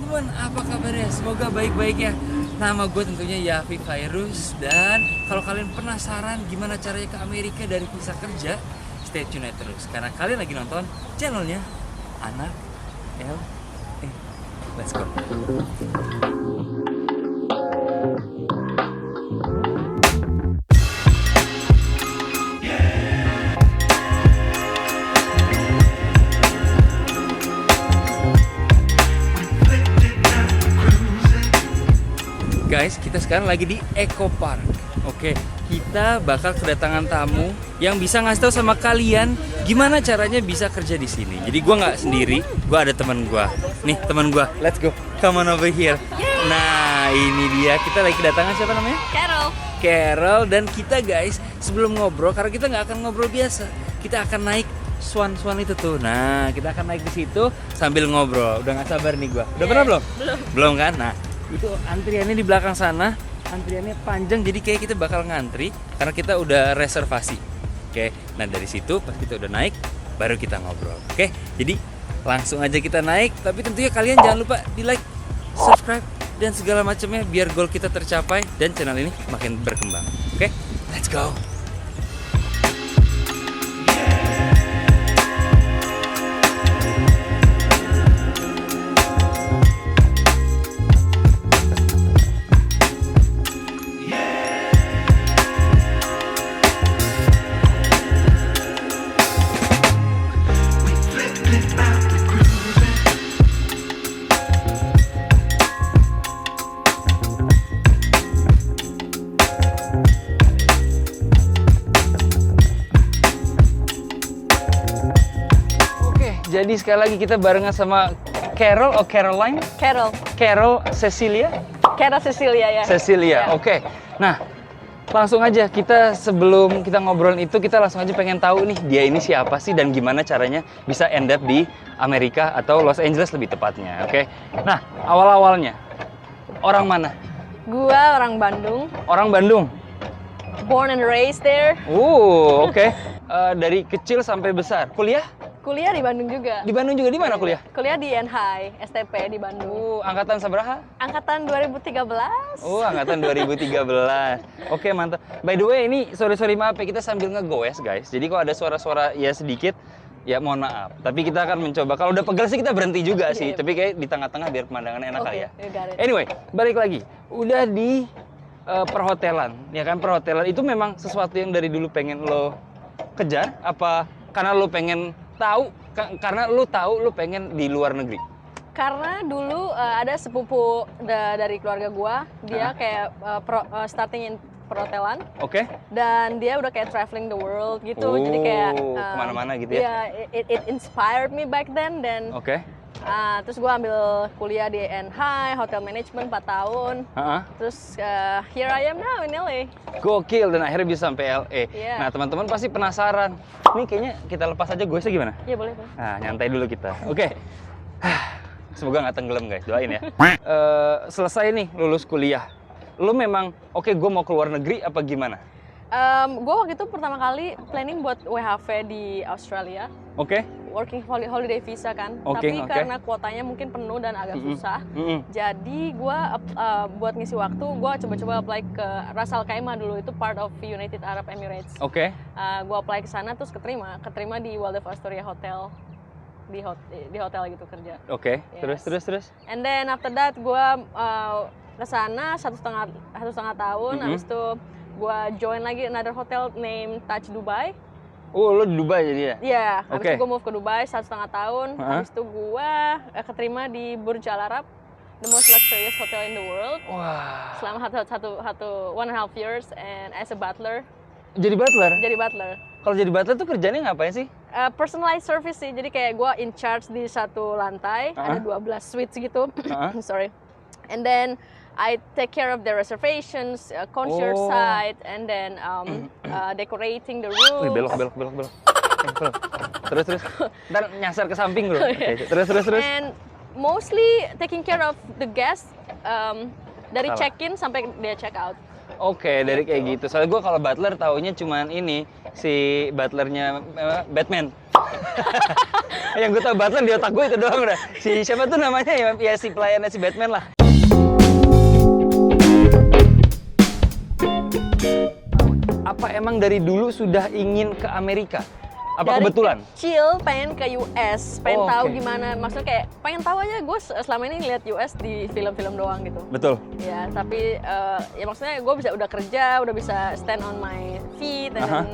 teman-teman, apa kabarnya? Semoga baik-baik ya. Nama gue tentunya Yafi Virus. Dan kalau kalian penasaran gimana caranya ke Amerika dari visa kerja, stay tune terus. Karena kalian lagi nonton channelnya Anak LA. Let's go. Guys, kita sekarang lagi di Eco Park. Oke, kita bakal kedatangan tamu yang bisa ngasih tahu sama kalian gimana caranya bisa kerja di sini. Jadi gua nggak sendiri, gua ada teman gua. Nih, teman gua. Let's go. Come on over here. Nah, ini dia. Kita lagi kedatangan siapa namanya? Carol. Dan kita guys, sebelum ngobrol, karena kita nggak akan ngobrol biasa, kita akan naik swan itu tuh. Nah, kita akan naik di situ sambil ngobrol. Udah nggak sabar nih gua. Udah pernah belum? Belum kan? Nah, itu antriannya di belakang sana, antriannya panjang, jadi kayak kita bakal ngantri karena kita udah reservasi. Oke, nah dari situ pas kita udah naik baru kita ngobrol. Oke, jadi langsung aja kita naik, tapi tentunya kalian jangan lupa di like, subscribe dan segala macamnya biar goal kita tercapai dan channel ini makin berkembang. Oke, let's go. Jadi sekali lagi kita barengan sama Carol atau Caroline? Carol Cecilia ya. Cecilia, Ya. Oke. Nah, langsung aja kita sebelum kita ngobrolin itu, kita langsung aja pengen tahu nih dia ini siapa sih dan gimana caranya bisa end up di Amerika atau Los Angeles lebih tepatnya. Oke. Nah, awal-awalnya orang mana? Gua orang Bandung. Orang Bandung. Born and raised there. Oke. Dari kecil sampai besar. Kuliah di Bandung juga. Di Bandung juga, di mana kuliah? Kuliah di NHI, STP di Bandung. Angkatan sabaraha? Angkatan 2013. Angkatan 2013. Oke, mantap. By the way, ini sorry maaf ya, kita sambil ngegoes guys. Jadi kalau ada suara-suara ya sedikit, ya mohon maaf. Tapi kita akan mencoba. Kalau udah pegel sih kita berhenti juga sih. Tapi kayak di tengah-tengah biar pemandangan enak kali ya. You got it. Anyway, balik lagi. Udah di perhotelan. Ya kan, perhotelan itu memang sesuatu yang dari dulu pengen lo kejar? Apa karena lo pengen tahu, karena lo tahu lo pengen di luar negeri? Karena dulu ada sepupu dari keluarga gua, dia kayak starting in perhotelan. Oke. Dan dia udah kayak traveling the world gitu. Jadi kayak kemana-mana gitu ya? It inspired me back then. Oke. Terus gue ambil kuliah di NHI, Hotel Management 4 tahun. Terus here I am now in LA. Gokil, dan akhirnya bisa sampai LA. Yeah. Nah, teman-teman pasti penasaran. Ini kayaknya kita lepas aja goesnya gimana? Iya, boleh. Nah, nyantai dulu kita. Oke. Semoga nggak tenggelam guys, doain ya. Selesai nih lulus kuliah. Lu memang, gue mau keluar negeri apa gimana? Gue waktu itu pertama kali planning buat WHV di Australia. Oke. Working holiday visa kan. Tapi karena kuotanya mungkin penuh dan agak susah. Jadi gue buat ngisi waktu, gue coba-coba apply ke Ras Al Khaimah dulu, itu part of United Arab Emirates. Oke. Gue apply ke sana terus keterima di Waldorf Astoria Hotel. Di hotel gitu kerja. Oke. Yes. Terus. And then after that gue kesana satu setengah tahun. Habis itu gue join lagi another hotel named Taj Dubai. Lo di Dubai jadi ya? Iya, habis itu gue move ke Dubai 1,5 tahun. Habis itu gue keterima di Burj Al Arab, the most luxurious hotel in the world. Wah. Selama 1.5 years and as a butler. Jadi butler? Jadi butler. Kalau jadi butler tuh kerjanya ngapain sih? Personalized service sih, jadi kayak gue in charge di satu lantai, ada 12 suites gitu. Sorry. And then I take care of the reservations, concierge side, and then decorating the room. Wih, belok. Terus. Ntar nyasar ke samping bro. Okay. Terus. And mostly taking care of the guests dari check-in sampai dia check out. Oke, dari kayak gitu. Soalnya gue kalau butler taunya cuman ini si butlernya Batman. Yang gue tau Batman di otak gue itu doang udah. Si siapa tuh namanya ya si pelayannya si Batman lah. Apa emang dari dulu sudah ingin ke Amerika? Apa Dari kebetulan? kecil pengen ke US, pengen Oh, tahu oke. gimana, maksudnya kayak pengen tahu aja. Gue selama ini lihat US di film-film doang gitu. Betul. Ya, tapi ya maksudnya gue udah kerja, udah bisa stand on my feet, and then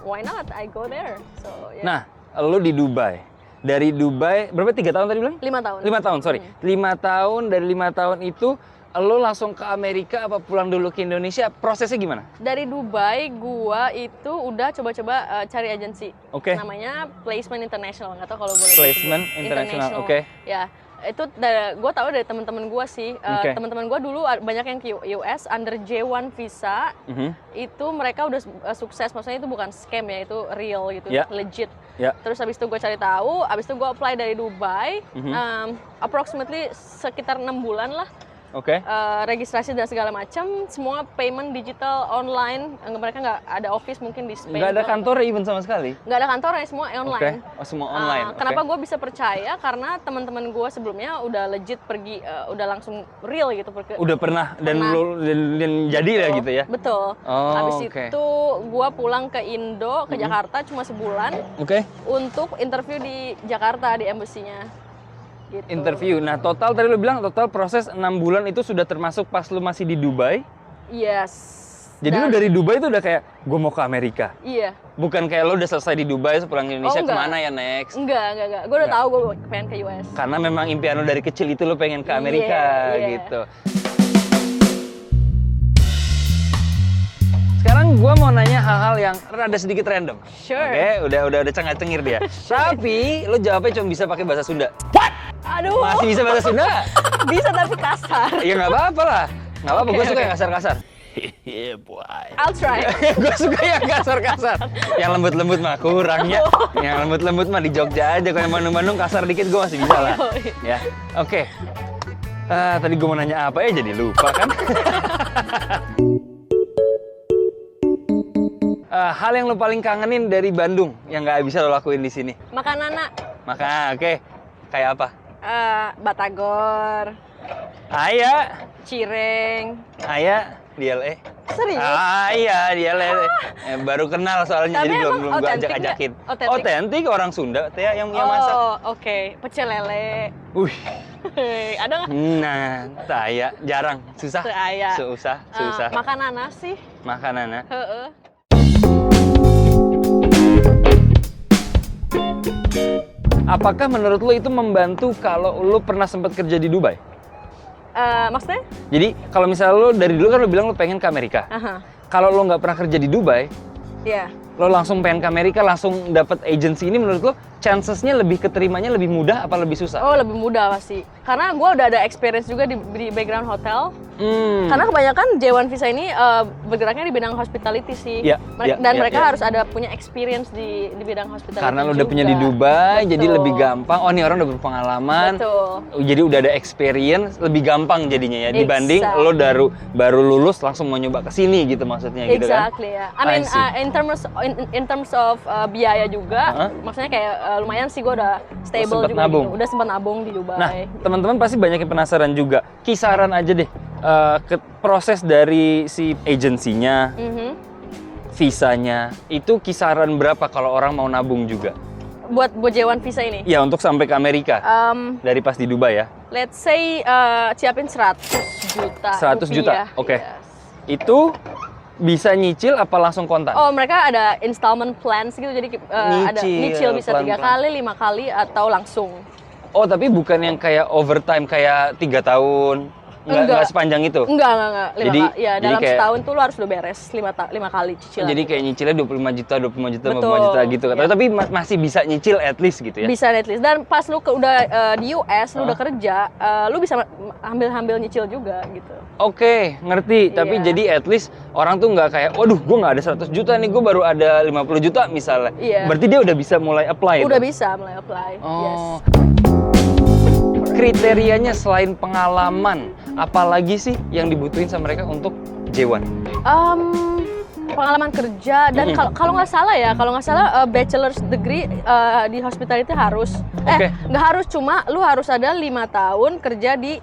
why not? I go there. So, yeah. Nah, lo di Dubai. Dari Dubai, berapa 3 tahun tadi bilang? 5 tahun. 5 tahun, sorry. 5 tahun, dari 5 tahun itu lo langsung ke Amerika apa pulang dulu ke Indonesia? Prosesnya gimana? Dari Dubai, gua itu udah coba-coba cari agensi. Oke. Namanya Placement International, nggak tahu kalau boleh Placement disebut. International, oke. Ya, itu gue tahu dari teman-teman gua sih. Oke. Teman-teman gua dulu banyak yang ke US under J1 visa. Itu mereka udah sukses, maksudnya itu bukan scam ya, itu real gitu, Ya. legit. Ya. Terus habis itu gue cari tahu, habis itu gue apply dari Dubai, approximately sekitar 6 bulan lah. Oke. Registrasi dan segala macam, semua payment digital online. Mereka nggak ada office mungkin di Spain. Nggak ada kantor even sama sekali? Nggak ada kantor ya, semua online. Oke. Oh, semua online. Oke. Kenapa gue bisa percaya? Karena teman-teman gue sebelumnya udah legit pergi, udah langsung real gitu. Udah pernah dan Pernah. lo dan jadi lah gitu ya? Betul. Oh, Habis oke. itu gue pulang ke Indo, ke Jakarta cuma sebulan Oke. untuk interview di Jakarta di embassy-nya. Gitu. Interview. Nah, total tadi lo bilang total proses 6 bulan itu sudah termasuk pas lo masih di Dubai. Yes. Jadi lo Dan- dari Dubai itu udah kayak gue mau ke Amerika. Iya. Bukan kayak lo udah selesai di Dubai, pulang ke Indonesia enggak. kemana ya next? Enggak. Gue udah tahu gue pengen ke US. Karena memang impian lo dari kecil itu lo pengen ke Amerika Iya. gitu. Sekarang gue mau nanya hal-hal yang rada sedikit random. Sure. Oke, udah cengir dia. Tapi lo jawabnya cuma bisa pakai bahasa Sunda. Aduh. Masih bisa bahasa Sunda? Bisa tapi kasar. Ya nggak apa-apa lah. Nggak apa-apa, gue Oke, suka oke. yang kasar-kasar. Hehehe, boy. I'll try. Gue suka yang kasar-kasar. Yang lembut-lembut mah kurangnya. Yang lembut-lembut mah di Jogja aja. Kalau yang Bandung-Bandung kasar dikit gue masih bisa lah. Ya, oke. Tadi gue mau nanya apa ya jadi lupa kan? Hal yang lo paling kangenin dari Bandung yang nggak bisa lo lakuin di sini? Makan anak. Maka, oke. Kayak apa? Batagor, Aya, cireng. Aya, di LA. Serius? Iya, di LA. Baru kenal soalnya, Tapi jadi emang belum gue otentik ajak-ajakin. nggak? Otentik? Otentik orang Sunda, Teh yang masak. Oh, oke. Pecel lele. Wih, Ada nggak? nah, saya jarang, susah. Aya. Susah. Makan nanas sih. Makanannya. Heeh. Apakah menurut lo itu membantu kalau lo pernah sempat kerja di Dubai? Maksudnya? Jadi kalau misalnya lo dari dulu kan lo bilang lo pengen ke Amerika. Aha. Kalau lo nggak pernah kerja di Dubai, Iya. lo langsung pengen ke Amerika, langsung dapat agency ini, menurut lo chancesnya lebih keterimanya lebih mudah apa lebih susah? Oh, lebih mudah pasti. Karena gue udah ada experience juga di background hotel. Karena kebanyakan J1 Visa ini bergeraknya di bidang hospitality sih. Iya, Dan iya, mereka iya. harus ada punya experience di bidang hospitality. Karena lo udah juga. punya di Dubai, Betul. jadi lebih gampang. Oh, ini orang udah berpengalaman. Betul. Jadi udah ada experience, lebih gampang jadinya ya. Dibanding Exactly. lo baru lulus langsung mau nyoba ke sini gitu maksudnya gitu kan. Exactly ya. I mean I see. in terms of biaya juga, maksudnya kayak lumayan sih gue udah stable sempet juga nabung. gitu. Udah sempat nabung di Dubai. Nah, teman-teman pasti banyak yang penasaran juga. Kisaran aja deh, proses dari si agensinya, Mhm. visanya, itu kisaran berapa kalau orang mau nabung juga? Buat J1 Visa ini. Ya, untuk sampai ke Amerika. Dari pas di Dubai ya. Let's say siapin 100 juta 100 juta, rupiah. oke. Yes. Itu bisa nyicil apa langsung kontan? Oh, mereka ada installment plans gitu, jadi ada nyicil bisa 3 pelan-pelan. kali, 5 kali, atau langsung. Oh, tapi bukan yang kayak overtime kayak 3 tahun. Nggak sepanjang itu. Enggak. Jadi Dalam kayak- setahun tuh lo harus udah beres 5 kali cicilan. Jadi kayak nyicilnya 25 juta, 25 juta, Betul, 55 juta gitu. iya. Tapi masih bisa nyicil at least gitu ya. Bisa at least. Dan pas lu udah di US, lu udah kerja, lu bisa ambil nyicil juga gitu. Oke, ngerti. Tapi Iya. jadi at least orang tuh nggak kayak, waduh, gue nggak ada 100 juta nih, gue baru ada 50 juta misalnya. Iya. Berarti dia udah bisa mulai apply. Udah tuh? bisa mulai apply. Yes. Oh. Kriterianya selain pengalaman, apalagi sih yang dibutuhin sama mereka untuk J1? pengalaman kerja dan kalau nggak salah bachelor's degree di hospitality harus nggak harus, cuma lu harus ada 5 tahun kerja di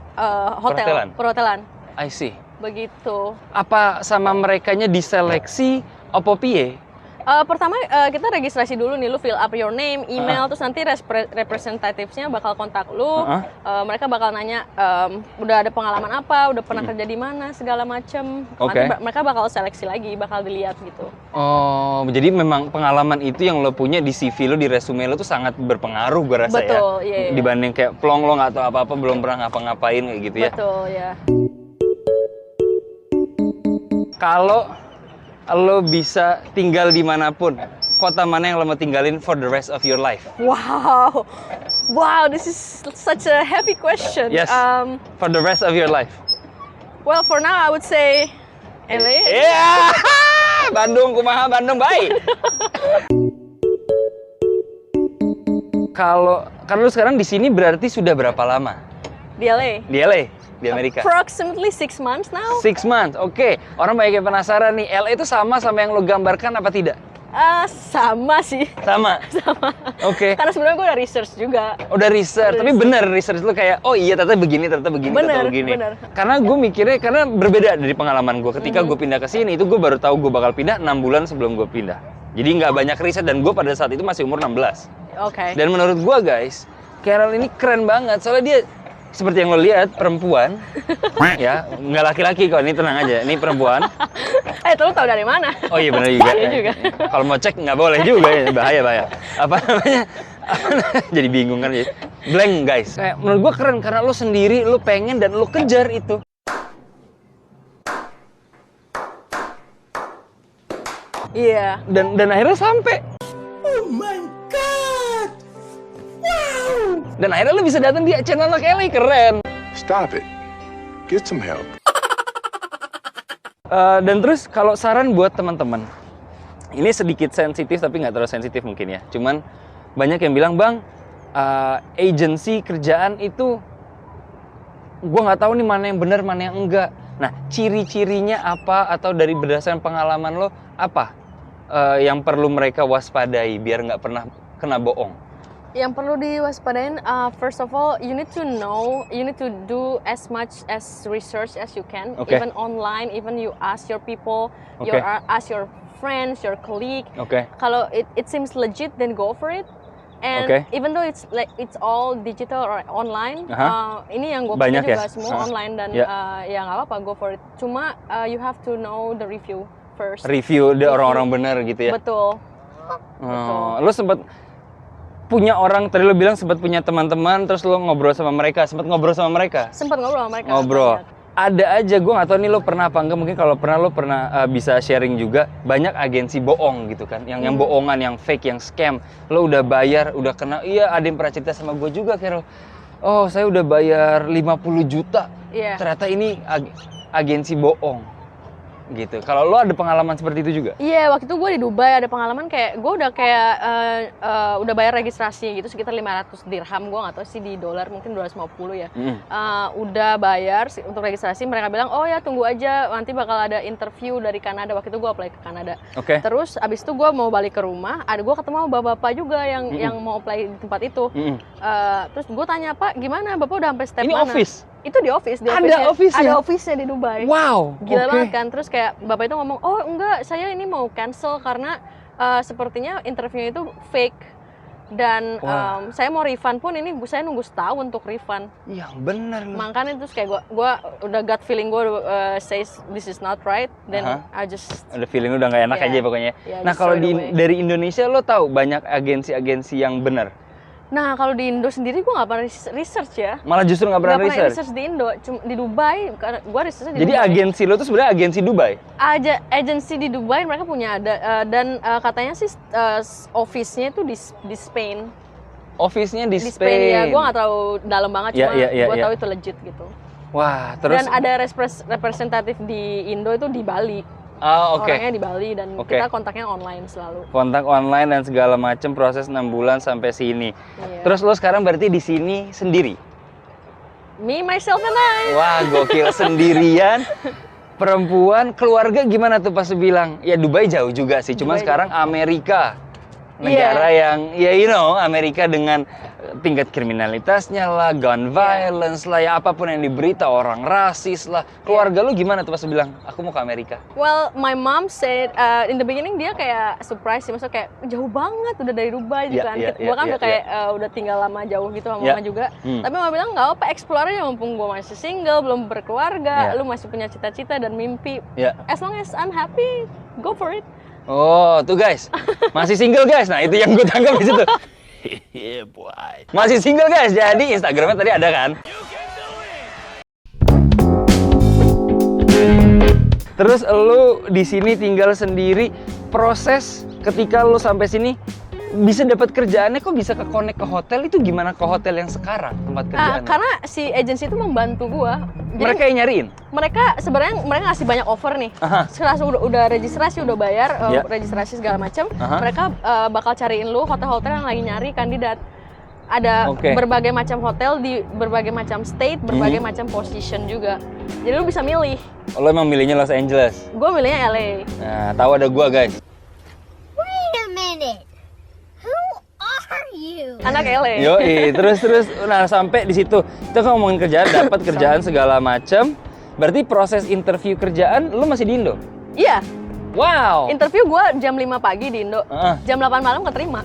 hotel perhotelan. I see. Begitu. Apa sama merekanya diseleksi opo piye? Pertama kita registrasi dulu nih, lu fill up your name, email, terus nanti representatifnya bakal kontak lu. Mereka bakal nanya udah ada pengalaman apa, udah pernah kerja di mana, segala macem. Nanti mereka bakal seleksi lagi, bakal dilihat gitu. Oh, jadi memang pengalaman itu yang lo punya di CV lo, di resume lo tuh sangat berpengaruh gue rasa. Betul, ya. Iya. Dibanding kayak plong lo nggak tahu apa-apa, belum pernah ngapa-ngapain kayak gitu ya. Betul, ya. Kalau lo bisa tinggal dimanapun, kota mana yang lo mau tinggalin for the rest of your life? Wow, this is such a heavy question. Yes, for the rest of your life. Well, for now I would say LA. Yeah, Bandung, kumaha Bandung, baik. Kalau lo sekarang di sini berarti sudah berapa lama? Di LA. Di LA. Di Amerika? Approximately 6 months now. 6 months, oke. Orang banyak yang penasaran nih, LA itu sama yang lo gambarkan apa tidak? Sama sih. Sama? Sama. Oke. Karena sebenarnya gue udah research juga. Udah research, tapi bener research lo kayak, oh iya ternyata begini, ternyata begini. Bener. Karena gue mikirnya, karena berbeda dari pengalaman gue. Ketika gue pindah ke sini, itu gue baru tahu gue bakal pindah 6 bulan sebelum gue pindah. Jadi nggak banyak riset, dan gue pada saat itu masih umur 16. Oke. Dan menurut gue guys, Carol ini keren banget, soalnya dia seperti yang lo lihat, perempuan, ya, nggak laki-laki kok, ini tenang aja, ini perempuan. Lu tahu dari mana? Oh iya benar juga. Iya juga. Kalau mau cek nggak boleh juga ya, bahaya. Apa namanya? Jadi bingung kan, jadi blank guys. Kayak menurut gua keren karena lo sendiri, lo pengen dan lo kejar itu. Iya. Dan akhirnya sampai. Oh my god. Wow. Dan akhirnya lo bisa datang di channel anak LA, keren. Stop it. Get some help. Dan terus kalau saran buat teman-teman, ini sedikit sensitif tapi nggak terlalu sensitif mungkin ya. Cuman banyak yang bilang, bang, agensi kerjaan itu gue nggak tahu nih mana yang benar mana yang enggak. Nah, ciri-cirinya apa atau dari berdasarkan pengalaman lo apa yang perlu mereka waspadai biar nggak pernah kena bohong? Yang perlu diwaspadain, first of all, you need to do as much as research as you can, even online, even you ask your people, ask your friends, your colleague. Kalau it seems legit, then go for it. And even though it's all digital or online, ini yang gue punya juga semua online dan ya nggak apa-apa, go for it. Cuma you have to know the review first. Review orang-orang benar gitu ya. Betul. Lo sempat punya orang, tadi lo bilang sempat punya teman-teman, terus lo ngobrol sama mereka. Sempat ngobrol sama mereka? Sempat ngobrol sama mereka. Ngobrol. Ada aja, gue nggak tahu nih lo pernah apa enggak, mungkin kalau pernah lo pernah bisa sharing juga, banyak agensi bohong gitu kan, yang bohongan, yang fake, yang scam. Lo udah bayar, udah kena, iya ada yang pernah cerita sama gue juga, Carol. Oh saya udah bayar 50 juta, ternyata ini agensi bohong. Gitu. Kalau lo ada pengalaman seperti itu juga? Iya, waktu itu gue di Dubai ada pengalaman kayak gue udah bayar registrasi gitu sekitar 500 dirham, gue nggak tahu sih di dolar mungkin 250 ya. Udah bayar untuk registrasi, mereka bilang oh ya tunggu aja nanti bakal ada interview dari Kanada. Waktu itu gue apply ke Kanada. Terus abis itu gue mau balik ke rumah, gue ketemu bapak-bapak juga yang mau apply di tempat itu. Terus gue tanya, Pak gimana, bapak udah sampai step mana? Ini office? Itu di office. Ada office-nya di Dubai. Wow. Gila banget kan. Terus kayak bapak itu ngomong, oh enggak, saya ini mau cancel karena sepertinya interviewnya itu fake. Dan saya mau refund pun ini saya nunggu setahun untuk refund. Yang bener loh. Makanya terus kayak gue udah gut feeling gue says this is not right. Then I just udah feeling udah nggak enak aja pokoknya. Nah kalau dari Indonesia lo tahu banyak agensi-agensi yang benar? Nah kalau di Indo sendiri gue nggak pernah research ya. Malah justru nggak pernah research di Indo, cuma di Dubai. Gue researchnya di Jadi Dubai. Agensi lo tuh sebenarnya agensi Dubai? Agensi di Dubai mereka punya ada dan katanya sih office-nya itu di Spain. Office-nya di Spain? Ya, gue nggak tahu dalam banget, cuma gue tahu itu legit gitu. Wah, terus? Dan ada representatif di Indo itu di Bali. Orangnya di Bali dan kita kontaknya online selalu. Kontak online dan segala macam, proses 6 bulan sampai sini. Terus lo sekarang berarti di sini sendiri? Me, myself, and I. Wah, gokil. Sendirian. perempuan, keluarga gimana tuh pas lu bilang? Ya Dubai jauh juga sih, cuman Dubai sekarang Amerika. Negara yang, ya you know, Amerika dengan tingkat kriminalitasnya lah, gun violence lah, ya apapun yang diberita, orang rasis lah. Keluarga lu gimana tuh pas lu bilang, aku mau ke Amerika? Well, my mom said in the beginning dia kayak surprise sih, maksudnya kayak jauh banget udah dari Dubai gitu kan. Gua kan udah kayak udah tinggal lama jauh gitu sama mama juga. Tapi mama bilang nggak apa, explore aja mumpung gua masih single, belum berkeluarga, lu masih punya cita-cita dan mimpi. As long as I'm happy, go for it. Oh, tuh guys, masih single guys. Nah itu yang gue tangkap di situ. Yeah, boy. Masih single guys. Jadi Instagramnya tadi ada kan? Terus lu di sini tinggal sendiri. Proses ketika lu sampai sini bisa dapat kerjaannya, kok bisa ke connect ke hotel, itu gimana ke hotel yang sekarang tempat kerjaannya? Karena si agency itu membantu gua. Jadi, mereka yang nyariin? Mereka sebenarnya mereka ngasih banyak offer nih. Setelah udah registrasi, udah bayar, registrasi segala macam, mereka bakal cariin lu hotel-hotel yang lagi nyari kandidat. Ada berbagai macam hotel di berbagai macam state, berbagai macam position juga. Jadi lu bisa milih. Oh, lo emang milihnya Los Angeles? Gua milihnya LA. Nah, tahu ada gua guys. Wait a minute. Who are you? Anak LA. Yoi, terus nah sampai di situ kita kan ngomongin kerjaan, dapat kerjaan segala macam. Berarti proses interview kerjaan lu masih di Indo? Iya. Wow. Interview gua jam 5 pagi di Indo. Jam 8 malam keterima.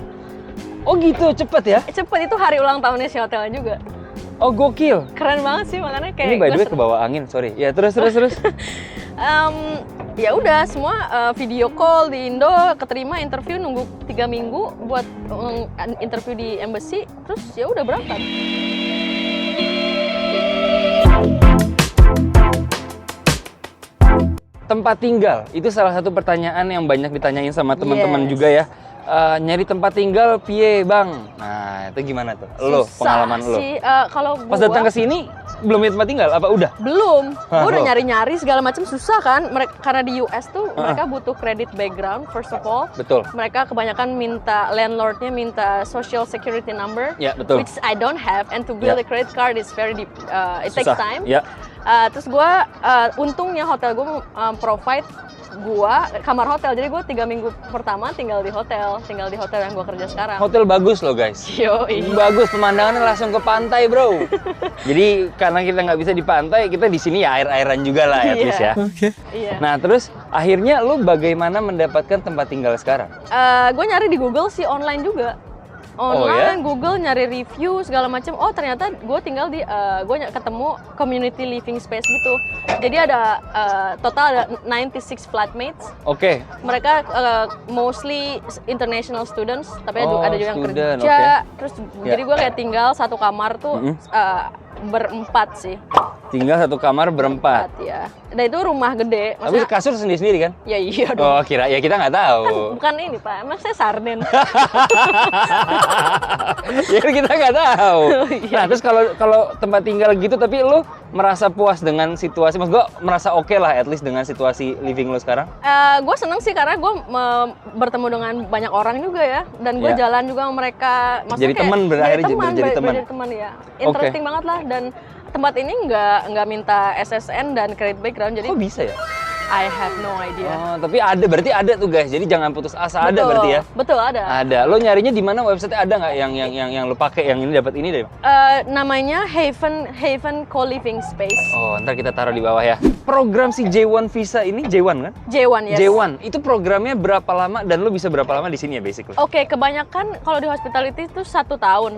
Oh gitu, cepet ya? Cepet, itu hari ulang tahunnya si hotelnya juga. Oh gokil. Keren banget sih, makanya kayak ini by the way ke bawah angin, sorry. Ya terus. Ya udah semua video call di Indo, keterima interview, nunggu 3 minggu buat interview di embassy, terus ya udah berangkat. Tempat tinggal itu salah satu pertanyaan yang banyak ditanyain sama teman-teman juga ya. Nyari tempat tinggal piye bang? Nah itu gimana tuh? Lo pengalaman lo? Kalau pas datang ke sini belum punya tempat tinggal apa udah? Belum. Gue udah nyari-nyari segala macam, susah kan? Karena di US tuh mereka butuh credit background first of all. Betul. Mereka kebanyakan minta landlordnya minta social security number. Ya betul. Which I don't have, and to build a credit card is very deep. It takes time. Ya. Terus gue untungnya hotel gue provide kamar hotel, jadi gue 3 minggu pertama tinggal di hotel yang gue kerja sekarang. Hotel bagus loh guys. Yoi. Bagus, pemandangannya langsung ke pantai bro. Jadi karena kita nggak bisa di pantai, kita di sini ya air-airan juga lah at least ya. Iya. Nah terus akhirnya lu bagaimana mendapatkan tempat tinggal sekarang? Gue nyari di Google sih, online juga. Online, Google nyari review segala macam. Oh ternyata gue tinggal di, gue ketemu community living space gitu. Jadi ada total ada 96 flatmates. Oke. Mereka mostly international students, tapi ada juga yang student, kerja. Terus jadi gue kayak tinggal satu kamar tuh berempat sih. Tinggal satu kamar berempat. Ya. Dan itu rumah gede. Tapi kasur sendiri-sendiri kan? Ya iya dong. Oh kira ya kita nggak tahu. Kan bukan ini Pak, emang saya sarden. Ya kita nggak tahu. Nah terus kalau tempat tinggal gitu, tapi lu merasa puas dengan situasi? Maksud gue merasa oke lah at least dengan situasi living lu sekarang? Gue seneng sih karena gue bertemu dengan banyak orang juga ya, dan gue jalan juga sama mereka. Maksudnya jadi teman, berakhir jadi teman. Jadi teman ya. Interesting banget lah, dan tempat ini nggak minta SSN dan credit background, jadi. Kok bisa ya? I have no idea. Oh, tapi berarti ada tuh guys. Jadi jangan putus asa. Betul, ada berarti ya? Betul, ada. Ada. Lo nyarinya di mana, website ada nggak yang lo pakai yang ini dapat ini deh? Namanya Haven Co-living Space. Oh, ntar kita taruh di bawah ya. Program si J1 visa ini J1 kan? J1 yes. J1 itu programnya berapa lama dan lo bisa berapa lama di sini ya basically? Oke, kebanyakan kalau di hospitality itu 1 tahun.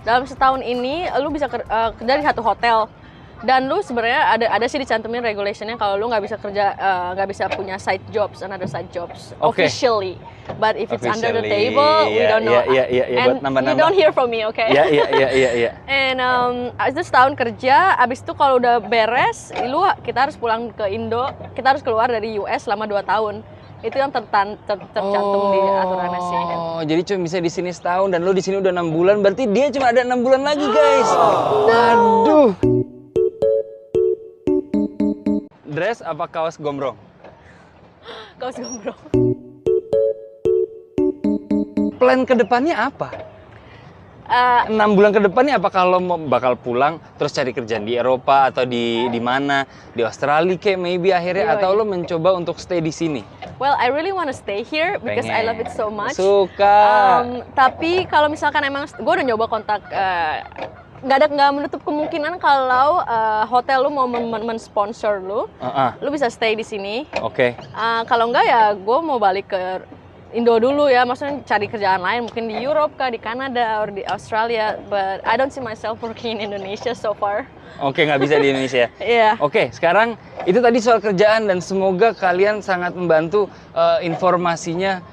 Dalam setahun ini lo bisa kerja di satu hotel. Dan lu sebenarnya ada sih dicantumin regulationnya kalau lu nggak bisa kerja, nggak bisa punya side jobs, another side jobs officially. But if it's under the table, we don't know. And you don't hear from me, okay? Iya. And itu setahun kerja, abis itu kalau udah beres, kita harus pulang ke Indo, kita harus keluar dari US selama 2 tahun. Itu yang tercantum di aturannya sih. Oh, jadi cuma bisa di sini setahun dan lu di sini udah 6 bulan, berarti dia cuma ada 6 bulan lagi, guys. Aduh. Dress apa kaos gombrong? Kaos gombrong. Plan ke depannya apa? 6 bulan ke depan nih apakah lo bakal pulang terus cari kerjaan di Eropa atau di mana? Di Australia kayak maybe akhirnya, atau lo mencoba untuk stay di sini? Well, I really want to stay here because I love it so much. Suka. Tapi kalau misalkan emang gue udah nyoba kontak, nggak menutup kemungkinan kalau hotel lu mau men-sponsor lu, lu bisa stay di sini. Oke. Kalau enggak ya gue mau balik ke Indo dulu ya, maksudnya cari kerjaan lain mungkin di Europe kah, di Kanada, atau di Australia. But I don't see myself working in Indonesia so far. Oke, nggak bisa di Indonesia. Iya. Oke, sekarang itu tadi soal kerjaan dan semoga kalian sangat membantu informasinya.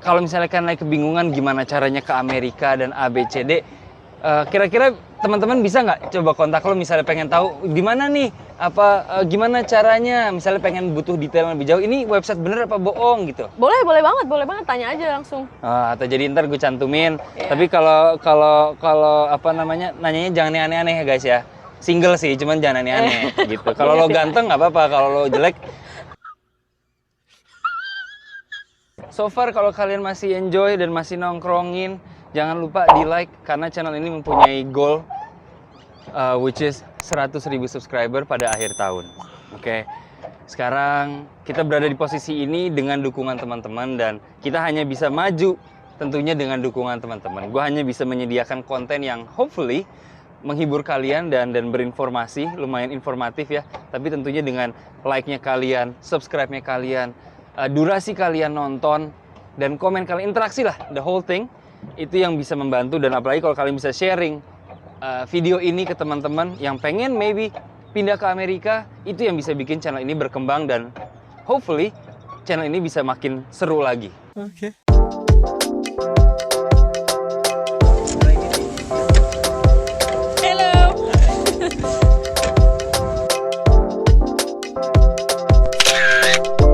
Kalau misalnya kalian lagi kebingungan gimana caranya ke Amerika dan ABCD, kira-kira teman-teman bisa nggak coba kontak lo misalnya pengen tahu di mana nih, gimana caranya, misalnya pengen butuh detail lebih jauh, ini website bener apa bohong gitu. Boleh banget, tanya aja langsung. Atau jadi ntar gue cantumin. Tapi kalau apa namanya, nanyanya jangan yang aneh-aneh ya guys ya. Single sih, cuman jangan aneh-aneh gitu. Kalau lo ganteng nggak apa-apa, kalau lo jelek. So far kalau kalian masih enjoy dan masih nongkrongin, jangan lupa di like karena channel ini mempunyai goal which is 100.000 subscriber pada akhir tahun. Oke. Sekarang kita berada di posisi ini dengan dukungan teman-teman dan kita hanya bisa maju tentunya dengan dukungan teman-teman. Gue hanya bisa menyediakan konten yang hopefully menghibur kalian dan berinformasi, lumayan informatif ya. Tapi tentunya dengan like-nya kalian, subscribe-nya kalian, durasi kalian nonton dan komen kalian, interaksi lah, the whole thing. Itu yang bisa membantu, dan apalagi kalau kalian bisa sharing video ini ke teman-teman yang pengen maybe pindah ke Amerika, itu yang bisa bikin channel ini berkembang dan hopefully channel ini bisa makin seru lagi. Oke. Hello.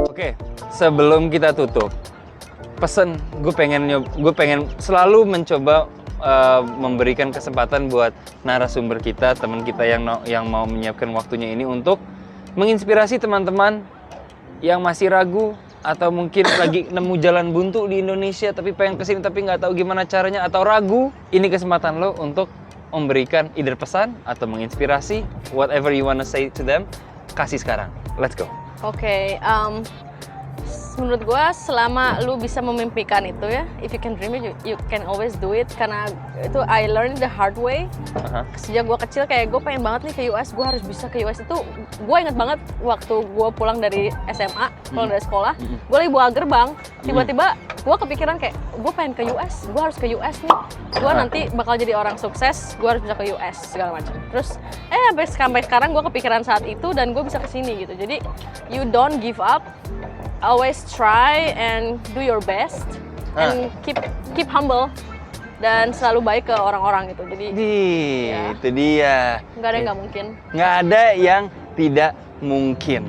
Oke, sebelum kita tutup, pesan gue pengen selalu mencoba memberikan kesempatan buat narasumber kita, teman kita yang mau menyiapkan waktunya ini untuk menginspirasi teman-teman yang masih ragu atau mungkin lagi nemu jalan buntu di Indonesia tapi pengen kesini tapi nggak tahu gimana caranya atau ragu. Ini kesempatan lo untuk memberikan either pesan atau menginspirasi, whatever you wanna say to them, kasih sekarang. Let's go. Oke, menurut gue selama lu bisa memimpikan itu ya, if you can dream it, you can always do it. Karena itu I learned the hard way. Sejak gue kecil kayak gue pengen banget nih ke US, gue harus bisa ke US. Itu gue inget banget waktu gue pulang dari SMA, pulang dari sekolah, gue lagi buka gerbang, tiba-tiba gue kepikiran kayak gue pengen ke US, gue harus ke US nih, gue nanti bakal jadi orang sukses, gue harus bisa ke US segala macam. Terus sampai sekarang gue kepikiran saat itu dan gue bisa kesini gitu. Jadi you don't give up, always try and do your best and keep humble dan selalu baik ke orang-orang gitu. Jadi ya, itu dia. Nggak ada yang nggak mungkin. Nggak ada yang tidak mungkin.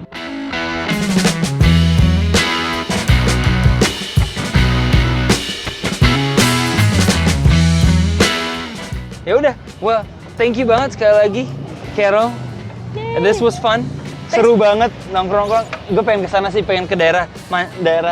Ya udah, well, thank you banget sekali lagi, Carol. This was fun. Seru banget nongkrong-nongkrong. Gue pengen kesana sih, pengen ke daerah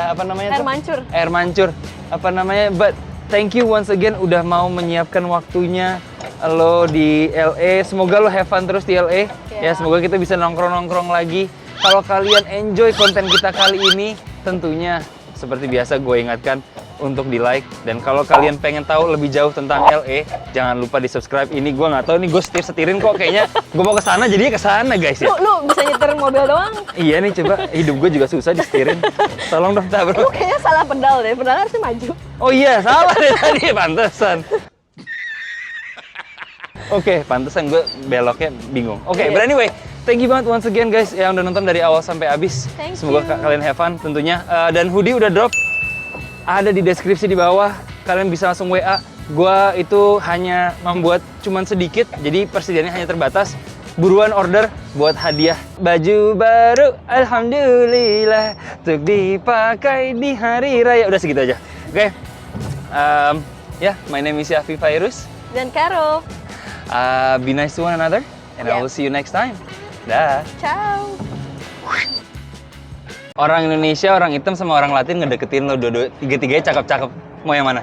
apa namanya? Air mancur. Air mancur. Apa namanya? But thank you once again udah mau menyiapkan waktunya lo di LA. Semoga lo have fun terus di LA. Ya, semoga kita bisa nongkrong-nongkrong lagi. Kalau kalian enjoy konten kita kali ini, tentunya seperti biasa gue ingatkan untuk di like, dan kalau kalian pengen tahu lebih jauh tentang LA, jangan lupa di subscribe. Ini gue nggak tahu, ini gue setirin kok, kayaknya gue mau kesana jadinya kesana guys ya. Lu bisa nyetir mobil doang? Iya nih, coba, hidup gue juga susah disetirin. Tolong dong bro. Lu kayaknya salah pedal deh, pedalnya harusnya maju. Oh iya, salah deh tadi, pantesan. Oke, pantesan gue beloknya bingung. Oke, but anyway, thank you banget once again guys yang udah nonton dari awal sampai habis. Semoga kalian have fun tentunya. Dan hoodie udah drop, ada di deskripsi di bawah. Kalian bisa langsung WA. Gua itu hanya membuat cuman sedikit, jadi persediaannya hanya terbatas. Buruan order buat hadiah baju baru, alhamdulillah, untuk dipakai di hari raya. Udah segitu aja. Oke. Yeah, my name is Yafi Fairuz. Dan Carol. Be nice to one another, and I will see you next time. Dah. Ciao. Orang Indonesia, orang hitam sama orang Latin ngedeketin lo, tiga-tiganya cakep-cakep. Mau yang mana?